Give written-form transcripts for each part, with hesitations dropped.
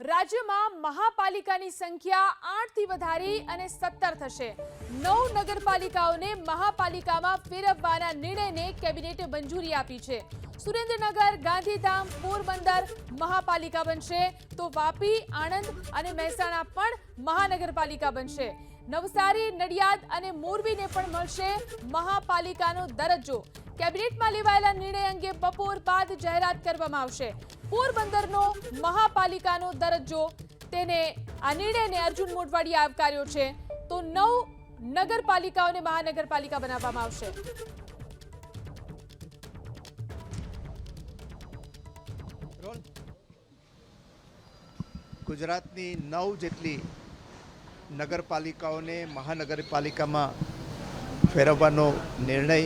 રાજ્યમાં મહાપાલિકાની સંખ્યા 8 થી વધારી અને 17 થશે। 9 નગરપાલિકાઓને મહાપાલિકામાં ફેરવવાના નિર્ણયને કેબિનેટે મંજૂરી આપી છે। સુરેન્દ્રનગર, ગાંધીધામ, પોરબંદર મહાપાલિકા બનશે, તો વાપી, આણંદ અને મહેસાણા પણ મહાનગરપાલિકા બનશે। નવસારી, નડિયાદ અને મોરબીને પણ મળશે મહાપાલિકાનો દરજ્જો। કેબિનેટમાં લેવાયેલા નિર્ણય અંગે બપોર બાદ જાહેરાત કરવામાં આવશે। પોરબંદરનો મહાપાલિકાનો દરજ્જો આ નિર્ણયને અર્જુન મોઢવાડીએ આવકાર્યો છે, તો 9 નગરપાલિકાઓને મહાનગરપાલિકા બનાવવામાં આવશે। ગુજરાતની 9 જેટલી નગરપાલિકાઓને મહાનગરપાલિકામાં ફેરવવાનો નિર્ણય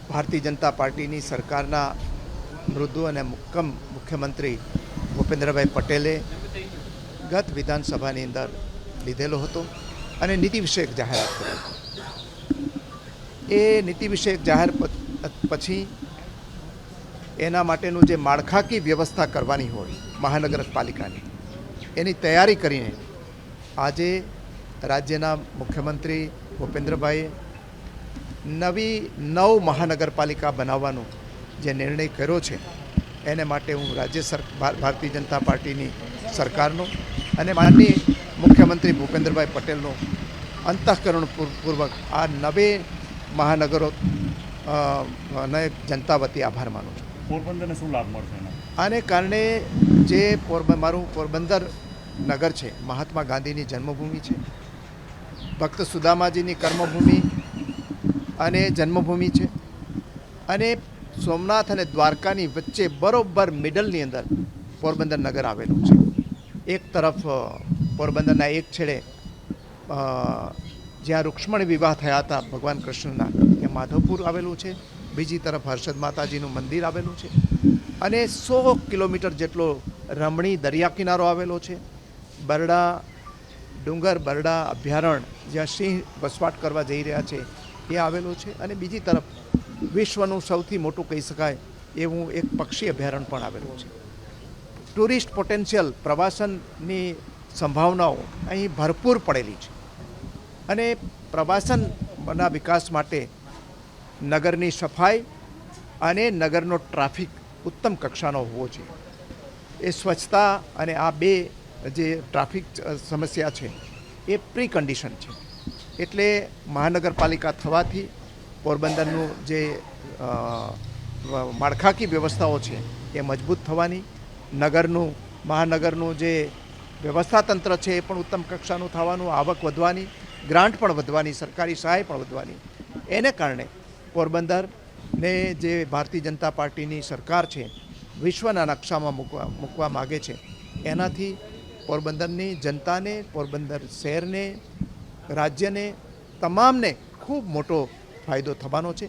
ભારતીય જનતા પાર્ટીની સરકારના મૃદુ અને મુક્કમ મુખ્યમંત્રી ભૂપેન્દ્રભાઈ પટેલે ગત વિધાનસભાની અંદર લીધેલો હતો અને નીતિ વિષયક જાહેરાત કરી હતી। એ નીતિ વિષયક જાહેર પછી એના માટેનું જે માળખાકીય વ્યવસ્થા કરવાની હોય મહાનગરપાલિકાની, એની તૈયારી કરીને આજે રાજ્યના મુખ્યમંત્રી ભૂપેન્દ્રભાઈએ નવી 9 મહાનગરપાલિકા બનાવવાનો જે નિર્ણય કર્યો છે, એને માટે હું ભારતીય જનતા પાર્ટીની સરકારનો અને માનનીય મુખ્યમંત્રી ભૂપેન્દ્રભાઈ પટેલનો અંતઃકરણપૂર્વક આ 9 મહાનગરો ને જનતા વતી આભાર માનું છું। પોરબંદરને શું લાભ મળશે? આને કારણે જે મારું પોરબંદર નગર છે, મહાત્મા ગાંધીની જન્મભૂમિ છે, ભક્ત સુદામાજીની કર્મભૂમિ અને જન્મભૂમિ છે, અને સોમનાથ અને દ્વારકાની વચ્ચે બરોબર મિડલની અંદર પોરબંદર નગર આવેલું છે। એક તરફ પોરબંદરના એક છેડે જ્યાં રૂક્ષ્મણી વિવાહ થયા હતા ભગવાન કૃષ્ણના, ત્યાં માધવપુર આવેલું છે, બીજી તરફ હર્ષદ માતાજીનું મંદિર આવેલું છે, અને 100 કિલોમીટર જેટલો રમણી દરિયા કિનારો આવેલો છે। બરડા ડુંગર, બરડા અભયારણ્ય જ્યાં સિંહ વસવાટ કરવા જઈ રહ્યા છે એ આવેલું છે, અને બીજી તરફ વિશ્વનું સૌથી મોટું કહી શકાય એવું એક પક્ષી અભયારણ્ય પણ આવેલું છે। ટુરિસ્ટ પોટેન્શિયલ, પ્રવાસનની સંભાવનાઓ અહીં ભરપૂર પડેલી છે, અને પ્રવાસનના વિકાસ માટે નગરની સફાઈ અને નગરનો ટ્રાફિક ઉત્તમ કક્ષાનો હોવો જોઈએ। એ સ્વચ્છતા અને આ બે જે ટ્રાફિક સમસ્યા છે એ પ્રી કન્ડિશન છે। એટલે મહાનગરપાલિકા થવાથી પોરબંદરનું જે માળખાકીય વ્યવસ્થાઓ છે એ મજબૂત થવાની, મહાનગરનું જે વ્યવસ્થાતંત્ર છે એ પણ ઉત્તમ કક્ષાનું થવાનું, આવક વધવાની, ગ્રાન્ટ પણ વધવાની, સરકારી સહાય પણ વધવાની। એને કારણે પોરબંદરને જે ભારતીય જનતા પાર્ટીની સરકાર છે વિશ્વના નકશામાં મૂકવા માગે છે, એનાથી પોરબંદરની જનતાને, પોરબંદર શહેરને, રાજ્યને, તમામને ખૂબ મોટો ફાયદો થવાનો છે।